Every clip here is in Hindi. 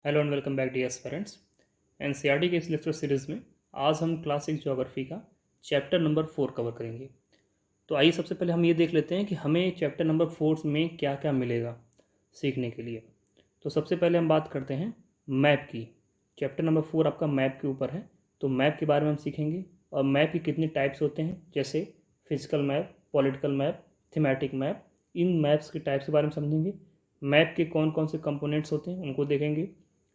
Hello and welcome back dear parents. NCERT के इस लेक्चर सीरीज़ में आज हम क्लास 6 ज्योग्राफी का चैप्टर नंबर 4 कवर करेंगे। तो आइए सबसे पहले हम ये देख लेते हैं कि हमें चैप्टर नंबर 4 में क्या क्या मिलेगा सीखने के लिए। तो सबसे पहले हम बात करते हैं मैप की। चैप्टर नंबर 4 आपका मैप के ऊपर है, तो मैप के बारे में हम सीखेंगे और मैप की कितने टाइप्स होते हैं, जैसे physical map, political map, thematic map. इन मैप्स के टाइप्स के बारे में समझेंगे। मैप के कौन कौन से कंपोनेंट्स होते हैं उनको देखेंगे।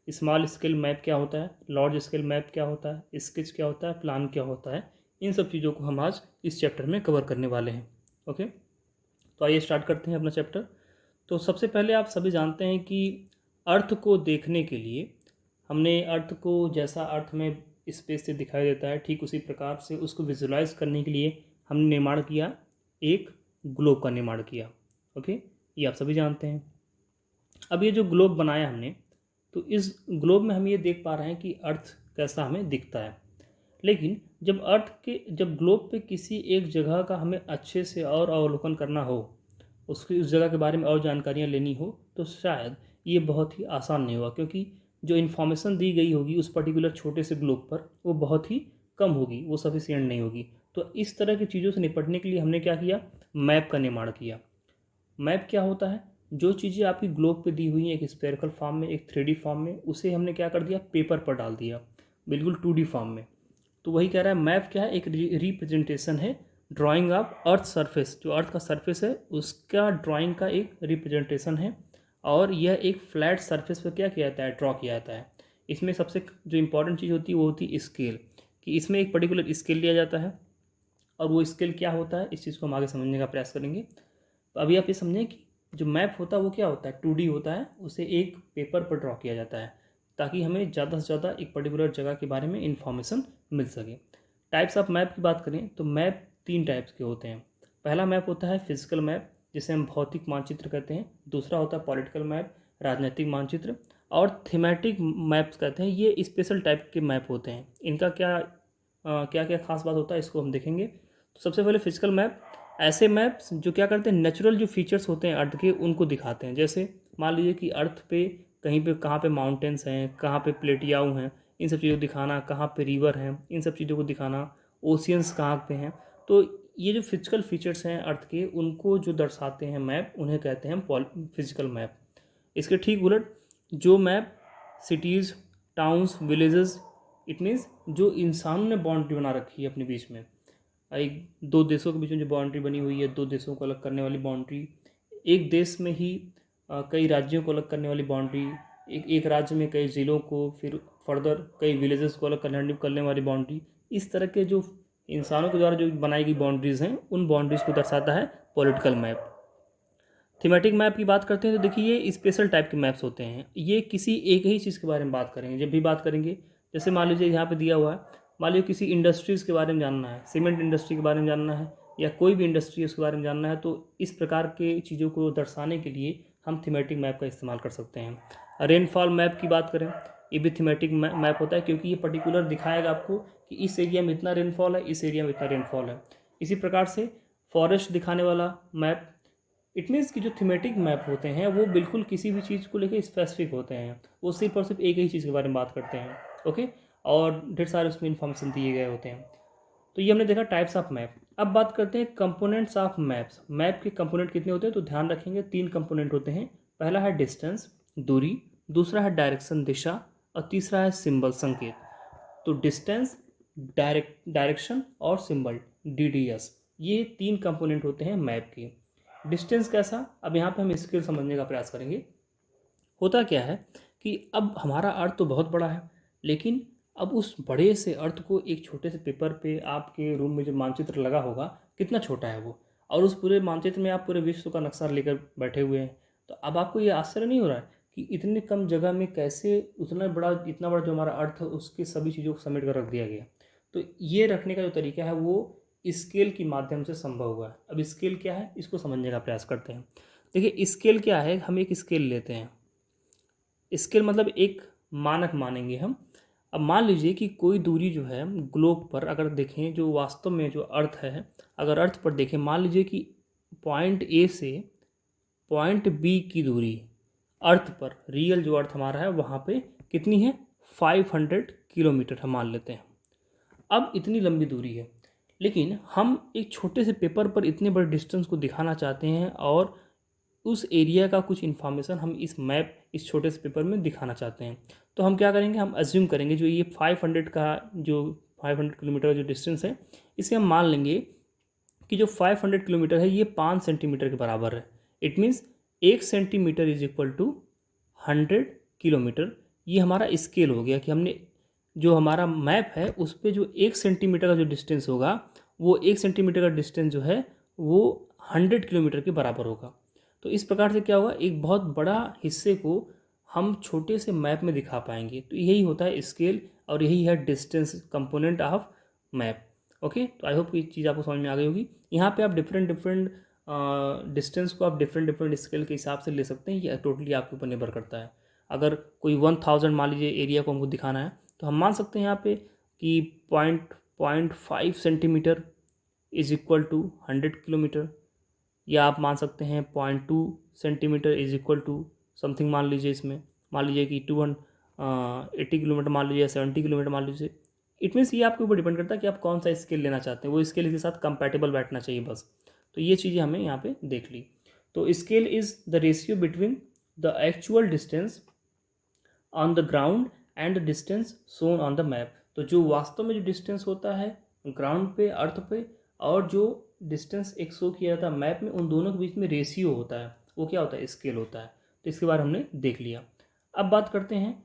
स्मॉल स्केल मैप क्या होता है, लार्ज स्केल मैप क्या होता है, स्केच क्या होता है, प्लान क्या होता है। इन सब चीज़ों को हम आज इस चैप्टर में कवर करने वाले हैं। ओके, तो आइए स्टार्ट करते हैं अपना चैप्टर। तो सबसे पहले आप सभी जानते हैं कि अर्थ को देखने के लिए हमने अर्थ को, जैसा अर्थ में स्पेस से दिखाई देता है, ठीक उसी प्रकार से उसको विजुलाइज करने के लिए हमने निर्माण किया, एक ग्लोब का निर्माण किया। ओके, ये आप सभी जानते हैं। अब ये जो ग्लोब बनाया हमने, तो इस ग्लोब में हम ये देख पा रहे हैं कि अर्थ कैसा हमें दिखता है। लेकिन जब ग्लोब पे किसी एक जगह का हमें अच्छे से और अवलोकन करना हो, उसकी उस जगह के बारे में और जानकारियाँ लेनी हो, तो शायद ये बहुत ही आसान नहीं होगा, क्योंकि जो इन्फॉर्मेशन दी गई होगी उस पर्टिकुलर छोटे से ग्लोब पर वो बहुत ही कम होगी, वो सफिशिएंट नहीं होगी। तो इस तरह की चीज़ों से निपटने के लिए हमने क्या किया, मैप का निर्माण किया। मैप क्या होता है, जो चीज़ें आपकी ग्लोब पे दी हुई हैं एक स्पेरिकल फॉर्म में, एक 3D फॉर्म में, उसे हमने क्या कर दिया, पेपर पर डाल दिया, बिल्कुल 2D फॉर्म में। तो वही कह रहा है, मैप क्या है, एक रिप्रेजेंटेशन है, ड्राइंग ऑफ अर्थ सरफेस। जो अर्थ का सरफेस है उसका ड्राइंग का एक रिप्रेजेंटेशन है, और यह एक फ्लैट सरफेस पर क्या किया जाता है, ड्रॉ किया जाता है। इसमें सबसे जो इंपॉर्टेंट चीज़ होती है वो होती है स्केल, कि इसमें एक पर्टिकुलर स्केल लिया जाता है, और वो स्केल क्या होता है इस चीज़ को हम आगे समझने का प्रयास करेंगे। तो अभी आप ये समझें कि जो मैप होता है वो क्या होता है, 2D होता है, उसे एक पेपर पर ड्रॉ किया जाता है, ताकि हमें ज़्यादा से ज़्यादा एक पर्टिकुलर जगह के बारे में इंफॉर्मेशन मिल सके। टाइप्स ऑफ मैप की बात करें तो मैप 3 टाइप्स के होते हैं। पहला मैप होता है फिजिकल मैप, जिसे हम भौतिक मानचित्र कहते हैं। दूसरा होता है पॉलिटिकल मैप, राजनीतिक मानचित्र। और थीमेटिक मैप्स कहते हैं, ये स्पेशल टाइप के मैप होते हैं। इनका क्या क्या क्या खास बात होता है इसको हम देखेंगे। तो सबसे पहले फिजिकल मैप, ऐसे मैप्स जो क्या करते हैं, नेचुरल जो फीचर्स होते हैं अर्थ के उनको दिखाते हैं। जैसे मान लीजिए कि अर्थ पे कहीं पे कहाँ पे माउंटेन्स हैं, कहाँ पे प्लेटियाऊ हैं, इन सब चीज़ों को दिखाना, कहाँ पे रिवर हैं, इन सब चीज़ों को दिखाना, ओशियंस कहाँ पे हैं। तो ये जो फिजिकल फीचर्स हैं अर्थ के, उनको जो दर्शाते हैं मैप, उन्हें कहते हैं फिजिकल मैप। इसके ठीक उलट जो map cities, towns, villages, it means जो इंसानों ने बाउंड्री बना रखी है अपने बीच में, एक दो देशों के बीच में जो बाउंड्री बनी हुई है, दो देशों को अलग करने वाली बाउंड्री, एक देश में ही कई राज्यों को अलग करने वाली बाउंड्री, एक एक राज्य में कई ज़िलों को, फिर फर्दर कई विलेजेस को अलग करने वाली बाउंड्री। इस तरह के जो इंसानों के द्वारा जो बनाई गई बाउंड्रीज़ हैं, उन बाउंड्रीज़ को दर्शाता है पॉलिटिकल मैप। थीमेटिक मैप की बात करते हैं तो देखिए ये स्पेशल टाइप के मैप्स होते हैं। ये किसी एक ही चीज़ के बारे में बात करेंगे। जब भी बात करेंगे, जैसे मान लीजिए यहाँ पे दिया हुआ है, मान लीजिए किसी इंडस्ट्रीज़ के बारे में जानना है, सीमेंट इंडस्ट्री के बारे में जानना है, या कोई भी इंडस्ट्री उसके बारे में जानना है, तो इस प्रकार के चीज़ों को दर्शाने के लिए हम थीमेटिक मैप का इस्तेमाल कर सकते हैं। रेनफॉल मैप की बात करें, ये भी थीमेटिक मैप होता है, क्योंकि ये पर्टिकुलर दिखाएगा आपको कि इस एरिया में इतना रेनफॉल है, इस एरिया में इतना रेनफॉल है। इसी प्रकार से फॉरेस्ट दिखाने वाला मैप, इट मीन्स कि जो थीमेटिक मैप होते हैं वो बिल्कुल किसी भी चीज़ को लेकर स्पेसिफिक होते हैं, वो सिर्फ और सिर्फ एक ही चीज़ के बारे में बात करते हैं। ओके, और ढेर सारे उसमें इन्फॉर्मेशन दिए गए होते हैं। तो ये हमने देखा टाइप्स ऑफ मैप। अब बात करते हैं कंपोनेंट्स ऑफ मैप्स। मैप के कंपोनेंट कितने होते हैं, तो ध्यान रखेंगे 3 कंपोनेंट होते हैं। पहला है डिस्टेंस, दूरी, दूसरा है डायरेक्शन, दिशा, और तीसरा है सिंबल, संकेत। तो डिस्टेंस, डायरेक्शन और सिंबल, DDS, ये 3 कंपोनेंट होते हैं मैप के। डिस्टेंस कैसा, अब यहाँ पे हम स्केल समझने का प्रयास करेंगे। होता क्या है कि अब हमारा अर्थ तो बहुत बड़ा है, लेकिन अब उस बड़े से अर्थ को एक छोटे से पेपर पे आपके रूम में जो मानचित्र लगा होगा, कितना छोटा है वो, और उस पूरे मानचित्र में आप पूरे विश्व का नक्शा लेकर बैठे हुए हैं। तो अब आपको ये आश्चर्य नहीं हो रहा है कि इतने कम जगह में कैसे इतना बड़ा जो हमारा अर्थ है उसकी सभी चीज़ों को समेट कर रख दिया गया। तो ये रखने का जो तरीका है वो स्केल के माध्यम से संभव हुआ है। अब स्केल क्या है इसको समझने का प्रयास करते हैं। देखिए स्केल क्या है, हम एक स्केल लेते हैं। स्केल मतलब एक मानक मानेंगे हम। अब मान लीजिए कि कोई दूरी जो है ग्लोब पर अगर देखें, जो वास्तव में जो अर्थ है, अगर अर्थ पर देखें, मान लीजिए कि पॉइंट ए से पॉइंट बी की दूरी अर्थ पर, रियल जो अर्थ हमारा है वहाँ पे कितनी है, 500 किलोमीटर हम मान लेते हैं। अब इतनी लंबी दूरी है, लेकिन हम एक छोटे से पेपर पर इतने बड़े डिस्टेंस को दिखाना चाहते हैं और उस एरिया का कुछ इन्फॉर्मेशन हम इस मैप, इस छोटे से पेपर में दिखाना चाहते हैं। तो हम क्या करेंगे, हम अज्यूम करेंगे जो ये 500 का जो 500 किलोमीटर का जो डिस्टेंस है, इसे हम मान लेंगे कि जो 500 किलोमीटर है ये 5 सेंटीमीटर के बराबर है। It means 1 centimetre is equal to 100 kilometre. ये हमारा स्केल हो गया कि हमने जो हमारा मैप है उस पर जो 1 सेंटीमीटर का जो डिस्टेंस होगा, वो 1 सेंटीमीटर का डिस्टेंस जो है वो 100 किलोमीटर के बराबर होगा। तो इस प्रकार से क्या होगा, एक बहुत बड़ा हिस्से को हम छोटे से मैप में दिखा पाएंगे। तो यही होता है स्केल और यही है distance component of map. Okay, तो आई होप ये चीज़ आपको समझ में आ गई होगी। यहाँ पे आप डिफरेंट डिस्टेंस को आप डिफरेंट स्केल के हिसाब से ले सकते हैं। ये टोटली आपके ऊपर निर्भर करता है। अगर कोई 1000 मान लीजिए एरिया को हमको दिखाना है, तो हम मान सकते हैं यहाँ पे कि 0.5 centimetre is equal to 100 kilometre, या आप मान सकते हैं 0.2 centimetre is equal to something मान लीजिए। इसमें मान लीजिए कि 80 किलोमीटर मान लीजिए, 70 किलोमीटर मान लीजिए। इट मीन्स ये आपके ऊपर डिपेंड करता है कि आप कौन सा स्केल लेना चाहते हैं, वो स्केल के साथ कंपैटिबल बैठना चाहिए बस। तो ये चीज़ें हमें यहाँ पे देख ली। तो scale is the ratio between the actual distance on the ground and the distance shown on the map. तो जो वास्तव में जो डिस्टेंस होता है ग्राउंड पे, अर्थ पे, और जो डिस्टेंस एक शो किया जाता है मैप में, उन दोनों के बीच में रेशियो होता है, वो क्या होता है, स्केल होता है। तो इसके बारे में हमने देख लिया। अब बात करते हैं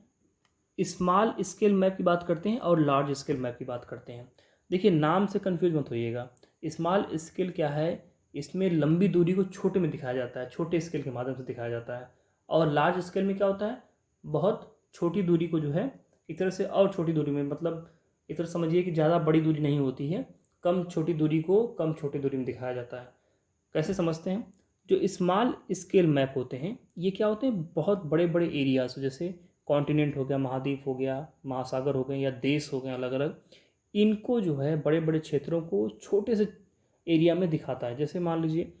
स्मॉल स्केल मैप की बात करते हैं और लार्ज स्केल मैप की बात करते हैं। देखिए, नाम से कंफ्यूज मत होइएगा। स्मॉल स्केल क्या है, इसमें लंबी दूरी को छोटे में दिखाया जाता है, छोटे स्केल के माध्यम से दिखाया जाता है। और लार्ज स्केल में क्या होता है, बहुत छोटी दूरी को जो है एक तरह से और छोटी दूरी में, मतलब एक तरह समझिए कि ज़्यादा बड़ी दूरी नहीं होती है, कम छोटी दूरी को कम छोटी दूरी में दिखाया जाता है। कैसे समझते हैं, जो स्मॉल स्केल मैप होते हैं ये क्या होते हैं, बहुत बड़े बड़े एरियाज, जैसे कॉन्टिनेंट हो गया, महाद्वीप हो गया, महासागर हो गए, या देश हो गए अलग अलग, इनको जो है बड़े बड़े क्षेत्रों को छोटे से एरिया में दिखाता है। जैसे मान लीजिए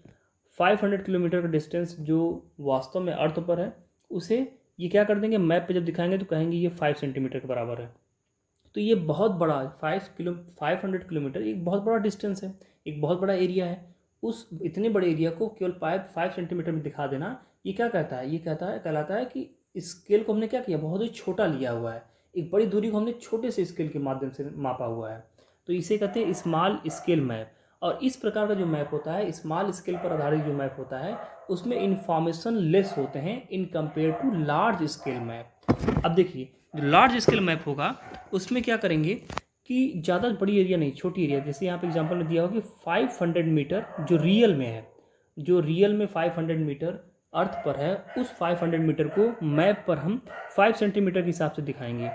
500 किलोमीटर का डिस्टेंस जो वास्तव में अर्थ पर है, उसे ये क्या कर देंगे, मैप पे जब दिखाएंगे तो कहेंगे ये 5 सेंटीमीटर के बराबर है। तो ये बहुत बड़ा 500 किलोमीटर एक बहुत बड़ा डिस्टेंस है, एक बहुत बड़ा एरिया है। उस इतने बड़े एरिया को केवल 5 सेंटीमीटर में दिखा देना, ये क्या कहता है, ये कहलाता है कि स्केल को हमने क्या किया, बहुत ही छोटा लिया हुआ है। एक बड़ी दूरी को हमने छोटे से स्केल के माध्यम से मापा हुआ है। तो इसे कहते हैं स्मॉल स्केल मैप। और इस प्रकार का जो मैप होता है, स्मॉल स्केल पर आधारित जो मैप होता है, उसमें इंफॉर्मेशन लेस होते हैं in compare to large scale map. अब देखिए, जो लार्ज स्केल मैप होगा उसमें क्या करेंगे कि ज़्यादा बड़ी एरिया नहीं, छोटी एरिया, जैसे यहाँ पे एग्जांपल में दिया होगा कि 500 मीटर जो रियल में है, जो रियल में 500 मीटर अर्थ पर है, उस 500 मीटर को मैप पर हम 5 सेंटीमीटर के हिसाब से दिखाएंगे।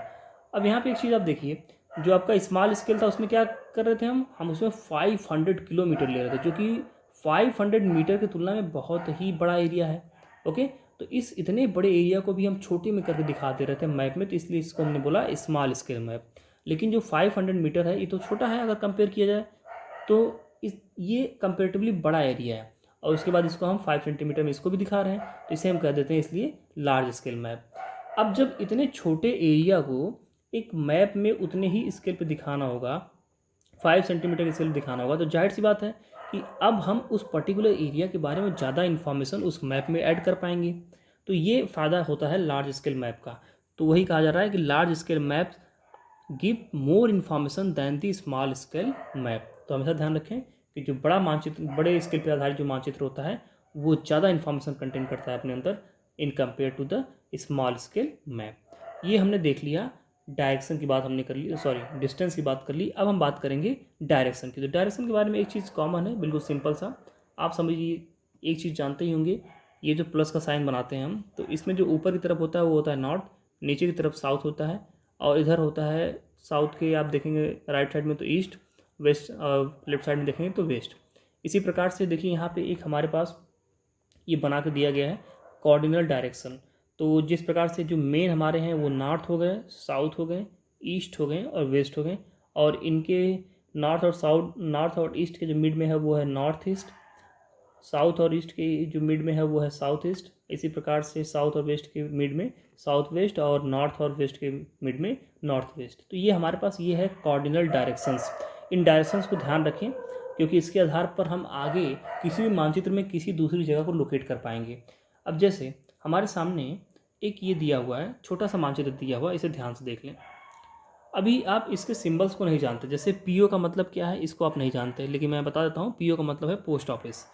अब यहाँ पे एक चीज़ आप देखिए, जो आपका स्मॉल स्केल था उसमें क्या कर रहे थे हम उसमें 500 किलोमीटर ले रहे थे, जो कि 500 मीटर की तुलना में बहुत ही बड़ा एरिया है। ओके, तो इस इतने बड़े एरिया को भी हम छोटे में करके दिखा दे रहे थे मैप में, तो इसलिए इसको हमने बोला स्मॉल स्केल मैप। लेकिन जो 500 मीटर है ये तो छोटा है अगर कंपेयर किया जाए, तो ये कंपेरेटिवली बड़ा एरिया है। और उसके बाद इसको हम 5 सेंटीमीटर में इसको भी दिखा रहे हैं, तो इसे हम कह देते हैं इसलिए लार्ज स्केल मैप। अब जब इतने छोटे एरिया को एक मैप में उतने ही स्केल पे दिखाना होगा, 5 सेंटीमीटर स्केल दिखाना होगा, तो जाहिर सी बात है कि अब हम उस पर्टिकुलर एरिया के बारे में ज़्यादा इन्फॉर्मेशन उस मैप में ऐड कर पाएंगे। तो ये फ़ायदा होता है लार्ज स्केल मैप का। तो वही कहा जा रहा है कि large scale map give more information than the small scale map. तो हमेशा ध्यान रखें कि जो बड़ा मानचित्र, बड़े स्केल पर आधारित जो मानचित्र होता है, वो ज़्यादा इन्फॉर्मेशन कंटेन करता है अपने अंदर in compare to the small scale map. ये हमने देख लिया, डायरेक्शन की बात हमने कर ली, सॉरी डिस्टेंस की बात कर ली। अब हम बात करेंगे डायरेक्शन की। तो डायरेक्शन के बारे में एक चीज़ कॉमन है, बिल्कुल सिंपल सा, आप समझिए, एक चीज़ जानते ही होंगे, ये जो प्लस का साइन बनाते हैं हम, तो इसमें जो ऊपर की तरफ होता है वो होता है नॉर्थ, नीचे की तरफ साउथ होता है, और इधर होता है साउथ के आप देखेंगे राइट साइड में तो ईस्ट, वेस्ट लेफ्ट साइड में देखेंगे तो वेस्ट। इसी प्रकार से देखिए यहाँ पे एक हमारे पास ये बना के दिया गया है कॉर्डिनल डायरेक्शन। तो जिस प्रकार से जो मेन हमारे हैं वो नॉर्थ हो गए, साउथ हो गए, ईस्ट हो गए और वेस्ट हो गए, और इनके नॉर्थ और ईस्ट के जो मिड में है वो है नॉर्थ ईस्ट, साउथ और ईस्ट के जो मिड में है वो है साउथ ईस्ट, इसी प्रकार से साउथ और वेस्ट के मिड में साउथ वेस्ट और नॉर्थ और वेस्ट के मिड में नॉर्थ वेस्ट। तो ये हमारे पास ये है कॉर्डिनल डायरेक्शंस। इन डायरेक्शंस को ध्यान रखें क्योंकि इसके आधार पर हम आगे किसी भी मानचित्र में किसी दूसरी जगह को लोकेट कर पाएंगे। अब जैसे हमारे सामने एक ये दिया हुआ है, छोटा सा मानचित्र दिया हुआ है, इसे ध्यान से देख लें। अभी आप इसके सिंबल्स को नहीं जानते, जैसे पीओ का मतलब क्या है इसको आप नहीं जानते, लेकिन मैं बता देता हूँ पीओ का मतलब है पोस्ट ऑफिस।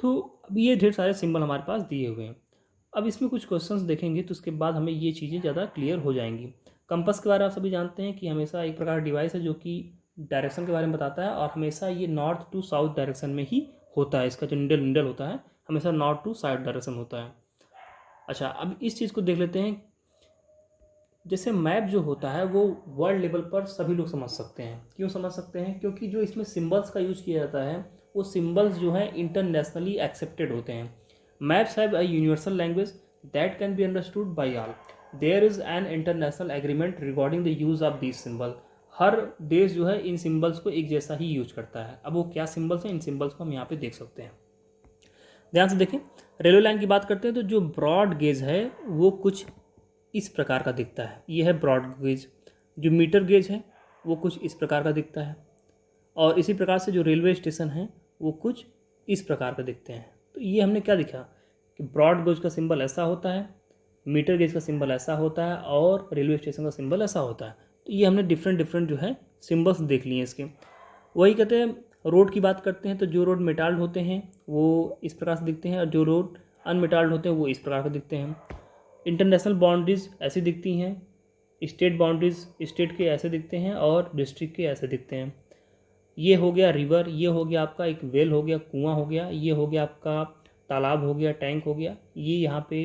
तो अभी ये ढेर सारे सिंबल हमारे पास दिए हुए हैं। अब इसमें कुछ क्वेश्चंस देखेंगे तो उसके बाद हमें ये चीज़ें ज़्यादा क्लियर हो जाएंगी। कंपास के बारे में आप सभी जानते हैं कि हमेशा एक प्रकार का डिवाइस है जो कि डायरेक्शन के बारे में बताता है, और हमेशा ये नॉर्थ टू साउथ डायरेक्शन में ही होता है। इसका जो निडल होता है हमेशा नॉर्थ टू साउथ डायरेक्शन होता है। अच्छा, अब इस चीज़ को देख लेते हैं। जैसे मैप जो होता है वो वर्ल्ड लेवल पर सभी लोग समझ सकते हैं। क्यों समझ सकते हैं? क्योंकि जो इसमें सिंबल्स का यूज किया जाता है वो सिंबल्स जो है इंटरनेशनली एक्सेप्टेड होते हैं। Maps have a universal language that can be understood by all. There is an international agreement regarding the use of this symbol. हर देश जो है इन सिंबल्स को एक जैसा ही यूज करता है। अब वो क्या सिंबल्स हैं, इन सिंबल्स को हम यहाँ पे देख सकते हैं। ध्यान से देखें, रेलवे लाइन की बात करते हैं तो जो ब्रॉड गेज है वो कुछ इस प्रकार का दिखता है, ये है ब्रॉड गेज। जो मीटर गेज है वो कुछ इस प्रकार का दिखता है, और इसी प्रकार से जो रेलवे स्टेशन है वो कुछ इस प्रकार का दिखते हैं। तो ये हमने क्या दिखा कि ब्रॉड गेज का सिंबल ऐसा होता है, मीटर गेज का सिंबल ऐसा होता है, और रेलवे स्टेशन का सिंबल ऐसा होता है। तो ये हमने डिफरेंट जो है सिंबल्स देख लिए इसके। वही कहते हैं, रोड की बात करते हैं तो जो रोड मेटाल्ड होते हैं वो इस प्रकार से दिखते हैं, और जो रोड अनमेटाल्ड होते हैं वो इस प्रकार के दिखते हैं। इंटरनेशनल बाउंड्रीज ऐसी दिखती हैं, स्टेट बाउंड्रीज स्टेट के ऐसे दिखते हैं, और डिस्ट्रिक्ट के ऐसे दिखते हैं। ये हो गया रिवर, ये हो गया आपका एक वेल हो गया, कुआं हो गया, ये हो गया आपका तालाब हो गया, टैंक हो गया, ये यहाँ पे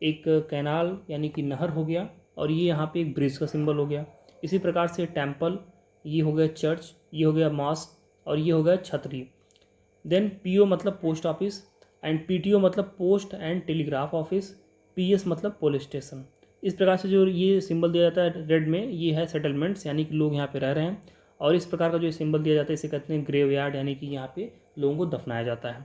एक कैनाल यानी कि नहर हो गया, और ये यहाँ पे एक ब्रिज का सिंबल हो गया। इसी प्रकार से टेम्पल, ये हो गया चर्च, ये हो गया मॉस्क, और ये हो गया छतरी। देन पीओ मतलब पोस्ट ऑफिस, एंड पीटीओ मतलब post and telegraph office, PS मतलब पुलिस स्टेशन। इस प्रकार से जो ये सिंबल दिया जाता है रेड में, ये है सेटलमेंट्स यानी कि लोग यहाँ पे रह रहे हैं। और इस प्रकार का जो सिंबल दिया जाता है इसे कहते हैं ग्रेव यार्ड, यानी कि यहाँ पे लोगों को दफनाया जाता है।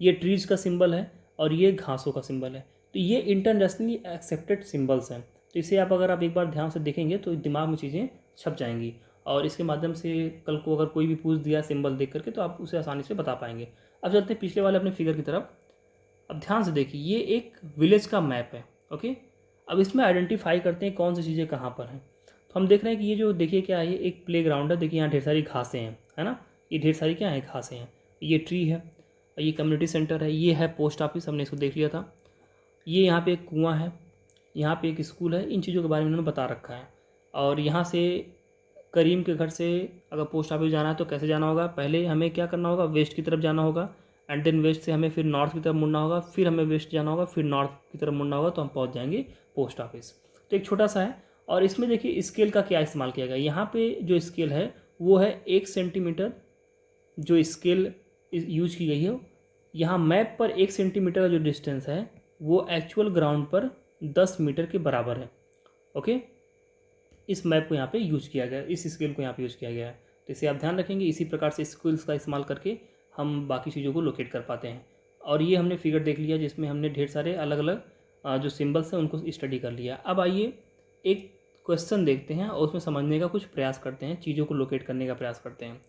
ये ट्रीज का सिंबल है, और ये घासों का सिंबल है। तो ये इंटरनेशनली एक्सेप्टेड सिंबल्स हैं। तो इसे अगर आप एक बार ध्यान से देखेंगे तो दिमाग में चीज़ें छप जाएंगी, और इसके माध्यम से कल को अगर कोई भी पूछ दिया सिंबल देख करके तो आप उसे आसानी से बता पाएंगे। अब चलते हैं पिछले वाले अपने फिगर की तरफ। अब ध्यान से देखिए, ये एक विलेज का मैप है। ओके, अब इसमें आइडेंटिफाई करते हैं कौन सी चीज़ें कहाँ पर हैं। तो हम देख रहे हैं कि ये जो देखिए क्या है, ये एक प्ले ग्राउंड है। देखिए यहाँ ढेर सारी घासें हैं, है ना, ये ढेर सारी क्या है, घासें हैं। ये ट्री है, ये कम्युनिटी सेंटर है, ये है पोस्ट ऑफिस, हमने इसको देख लिया था। ये यहाँ पे एक कुआं है, यहाँ पे एक स्कूल है। इन चीज़ों के बारे में उन्होंने बता रखा है। और यहाँ से करीम के घर से अगर पोस्ट ऑफिस जाना है तो कैसे जाना होगा, पहले हमें क्या करना होगा, वेस्ट की तरफ जाना होगा, एंड देन वेस्ट से हमें फिर नॉर्थ की तरफ मुड़ना होगा, फिर हमें वेस्ट जाना होगा, फिर नॉर्थ की तरफ मुड़ना होगा, तो हम पहुंच जाएंगे पोस्ट ऑफिस। तो एक छोटा सा है, और इसमें देखिए स्केल का क्या इस्तेमाल किया गया। यहाँ पे जो स्केल है वो है 1 सेंटीमीटर। जो स्केल यूज की गई है, यहाँ मैप पर 1 सेंटीमीटर का जो डिस्टेंस है वो एक्चुअल ग्राउंड पर 10 मीटर के बराबर है। ओके, इस मैप को यहाँ पे यूज किया गया, इस स्केल को यहाँ पे यूज किया गया है। तो इसे आप ध्यान रखेंगे। इसी प्रकार से स्केल्स का इस्तेमाल करके हम बाकी चीज़ों को लोकेट कर पाते हैं। और ये हमने फिगर देख लिया जिसमें हमने ढेर सारे अलग अलग जो सिंबल्स हैं उनको स्टडी कर लिया। अब आइए एक क्वेश्चन देखते हैं और उसमें समझने का कुछ प्रयास करते हैं, चीज़ों को लोकेट करने का प्रयास करते हैं।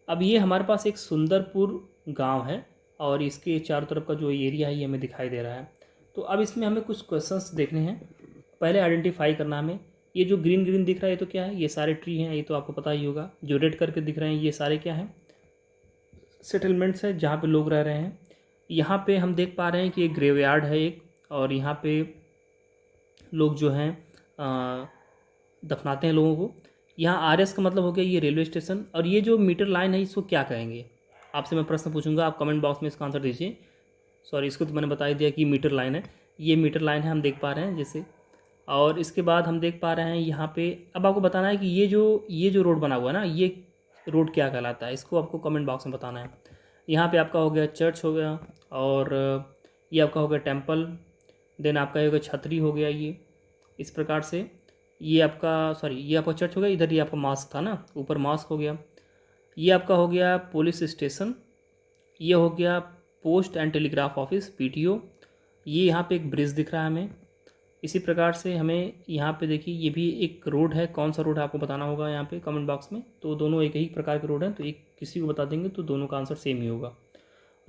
अब ये हमारे पास एक सुंदरपुर गाँव है, और इसके चारों तरफ का जो एरिया है ये हमें दिखाई दे रहा है। तो अब इसमें हमें कुछ क्वेश्चंस देखने हैं। पहले आइडेंटिफाई करना हमें, ये जो ग्रीन ग्रीन दिख रहा है ये तो क्या है, ये सारे ट्री हैं, ये तो आपको पता ही होगा। जो रेड करके दिख रहे हैं ये सारे क्या हैं, सेटलमेंट्स है जहाँ पे लोग रह रहे हैं। यहाँ पे हम देख पा रहे हैं कि एक ग्रेवयार्ड है एक, और यहाँ पे लोग जो हैं दफनाते हैं लोगों को। यहाँ आरएस का मतलब हो गया ये रेलवे स्टेशन। और ये जो मीटर लाइन है इसको क्या कहेंगे, आपसे मैं प्रश्न पूछूंगा, आप कमेंट बॉक्स में इसका आंसर दीजिए। सॉरी, इसको तो मैंने बता ही दिया कि मीटर लाइन है, ये मीटर लाइन है हम देख पा रहे हैं जैसे। और इसके बाद हम देख पा रहे हैं यहाँ पे, अब आपको बताना है कि ये जो रोड बना हुआ है ना, ये रोड क्या कहलाता है, इसको आपको कमेंट बॉक्स में बताना है। यहाँ पे आपका हो गया चर्च हो गया, और ये आपका हो गया टेम्पल, देन आपका हो गया छतरी हो गया। ये इस प्रकार से ये आपका ये आपका चर्च हो गया, इधर ये आपका मॉस्क था ना, ऊपर मॉस्क हो गया। ये आपका हो गया पुलिस स्टेशन, ये हो गया post and telegraph office PTO, ये यहाँ पे एक ब्रिज दिख रहा है हमें। इसी प्रकार से हमें यहाँ पे देखिए ये भी एक रोड है, कौन सा रोड है आपको बताना होगा यहाँ पे कमेंट बॉक्स में। तो दोनों एक ही प्रकार के रोड हैं, तो एक किसी को बता देंगे तो दोनों का आंसर सेम ही होगा।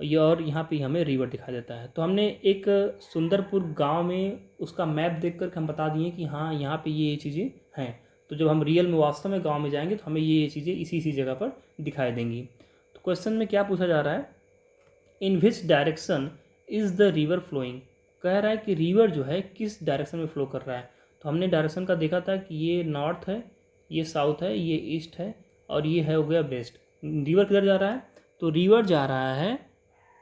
ये और यहाँ पे हमें रिवर दिखाई देता है। तो हमने एक सुंदरपुर गांव में उसका मैप देख कर हम बता दिए कि हाँ यहाँ पे ये चीज़ें हैं। तो जब हम रियल में वास्तव में गांव में जाएंगे तो हमें ये चीज़ें इसी जगह पर दिखाई देंगी। तो क्वेश्चन में क्या पूछा जा रहा है, in which direction is the river flowing. कह रहा है कि रिवर जो है किस डायरेक्शन में फ्लो कर रहा है। तो हमने डायरेक्शन का देखा था कि ये नॉर्थ है, ये साउथ है, ये ईस्ट है और ये है हो गया वेस्ट। रिवर किधर जा रहा है, तो रिवर जा रहा है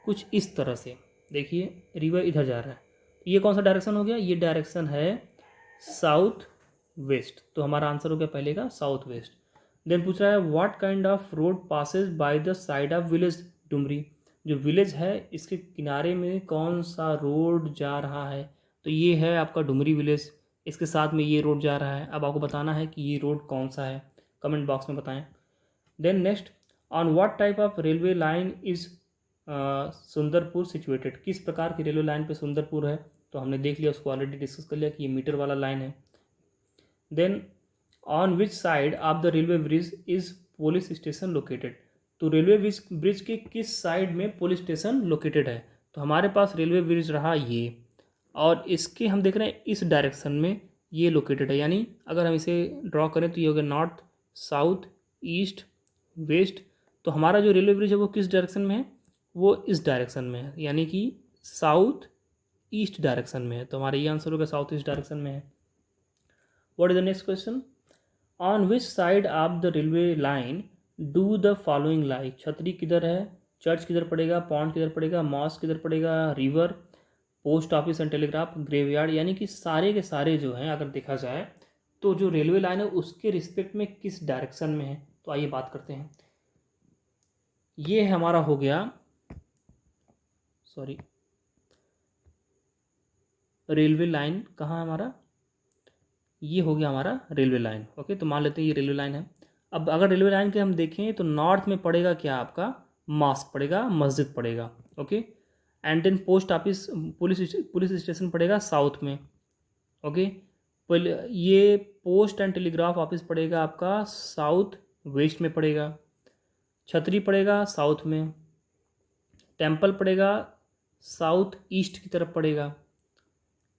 कुछ इस तरह से। देखिए रिवर इधर जा रहा है, ये कौन सा डायरेक्शन हो गया, ये डायरेक्शन है साउथ वेस्ट। तो हमारा आंसर हो गया पहले का साउथ वेस्ट। देन पूछ रहा है what kind of road passes by the side of village Dumri. जो विलेज है इसके किनारे में कौन सा रोड जा रहा है, तो ये है आपका डुमरी विलेज, इसके साथ में ये रोड जा रहा है। अब आपको बताना है कि ये रोड कौन सा है, कमेंट बॉक्स में बताएं। Then next, on what type of railway line is Sundarpur situated. किस प्रकार की रेलवे लाइन पे सुंदरपुर है, तो हमने देख लिया, उसको ऑलरेडी डिस्कस कर लिया कि ये मीटर वाला लाइन है। Then on which side of the railway bridge is police station located. तो रेलवे ब्रिज के किस साइड में पुलिस स्टेशन लोकेटेड है, तो हमारे पास रेलवे ब्रिज रहा ये, और इसके हम देख रहे हैं इस डायरेक्शन में ये लोकेटेड है। यानी अगर हम इसे ड्रॉ करें तो ये हो गया नॉर्थ, साउथ, ईस्ट, वेस्ट। तो हमारा जो रेलवे ब्रिज है वो किस डायरेक्शन में है, वो इस डायरेक्शन में है, यानी कि साउथ ईस्ट डायरेक्शन में है। तो हमारा ये आंसर होगा साउथ ईस्ट डायरेक्शन में है। What is the next question, on which side of the railway line do the following like. छतरी किधर है, चर्च किधर पड़ेगा, पॉन्ड किधर पड़ेगा, मॉस्क किधर पड़ेगा, river, post office and telegraph, graveyard. यानी कि सारे के सारे जो हैं अगर देखा जाए तो जो रेलवे लाइन है उसके रिस्पेक्ट में किस डायरेक्शन में है। तो आइए बात करते हैं। ये हमारा हो गया, सॉरी, रेलवे लाइन कहाँ है हमारा, ये हो गया हमारा रेलवे लाइन। ओके, तो मान लेते हैं ये रेलवे लाइन है। अब अगर रेलवे लाइन के हम देखें तो नॉर्थ में पड़ेगा क्या आपका, मॉस्क पड़ेगा, मस्जिद पड़ेगा। Okay, and then post office, police station पड़ेगा साउथ में। ओके, ये पोस्ट एंड टेलीग्राफ ऑफिस पड़ेगा आपका साउथ वेस्ट में पड़ेगा। छतरी पड़ेगा साउथ में, टेम्पल पड़ेगा साउथ ईस्ट की तरफ पड़ेगा,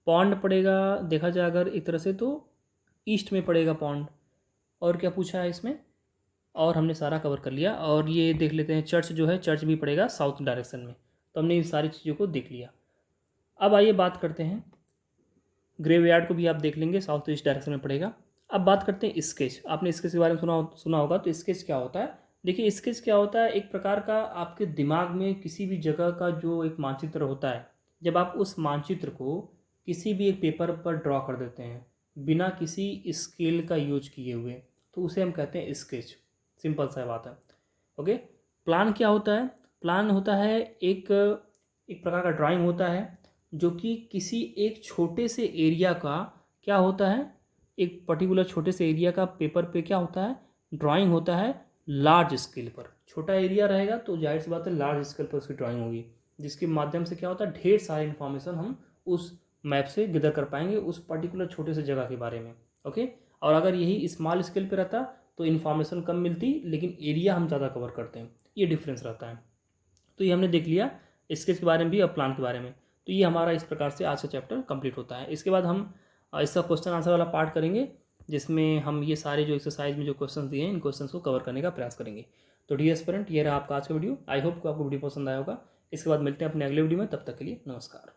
पॉन्ड पड़ेगा देखा जाए अगर एक तरह से तो ईस्ट में पड़ेगा पॉन्ड। और क्या पूछा है इसमें, और हमने सारा कवर कर लिया। और ये देख लेते हैं चर्च जो है, चर्च भी पड़ेगा साउथ डायरेक्शन में। तो हमने इन सारी चीज़ों को देख लिया। अब आइए बात करते हैं, ग्रेवयार्ड को भी आप देख लेंगे साउथ ईस्ट डायरेक्शन में पड़ेगा। अब बात करते हैं स्केच। आपने स्केच के बारे में सुना होगा। तो स्केच क्या होता है, देखिए स्केच क्या होता है, एक प्रकार का आपके दिमाग में किसी भी जगह का जो एक मानचित्र होता है, जब आप उस मानचित्र को किसी भी एक पेपर पर ड्रॉ कर देते हैं बिना किसी स्केल का यूज किए हुए, तो उसे हम कहते हैं स्केच। सिंपल सा बात है। ओके, प्लान क्या होता है, प्लान होता है एक प्रकार का ड्राइंग होता है जो कि किसी एक छोटे से एरिया का क्या होता है, एक पर्टिकुलर छोटे से एरिया का पेपर पे क्या होता है, ड्राइंग होता है लार्ज स्केल पर। छोटा एरिया रहेगा तो जाहिर सी बात है लार्ज स्केल पर उसकी ड्राइंग होगी, जिसके माध्यम से क्या होता है ढेर सारे इन्फॉर्मेशन हम उस मैप से गैदर कर पाएंगे उस पर्टिकुलर छोटे से जगह के बारे में। ओके, और अगर यही स्मॉल स्केल पे रहता तो इन्फॉर्मेशन कम मिलती लेकिन एरिया हम ज़्यादा कवर करते हैं, ये डिफरेंस रहता है। तो ये हमने देख लिया स्केच के बारे में भी और प्लान के बारे में। तो ये हमारा इस प्रकार से आज का चैप्टर कंप्लीट होता है। इसके बाद हम इसका क्वेश्चन आंसर वाला पार्ट करेंगे, जिसमें हम ये सारे जो एक्सरसाइज में जो क्वेश्चन दिए हैं इन क्वेश्चन को कवर करने का प्रयास करेंगे। तो डियर स्टूडेंट, ये रहा आपका आज का वीडियो। आई होप को आपको वीडियो पसंद आया होगा। इसके बाद मिलते हैं अपने अगले वीडियो में, तब तक के लिए नमस्कार।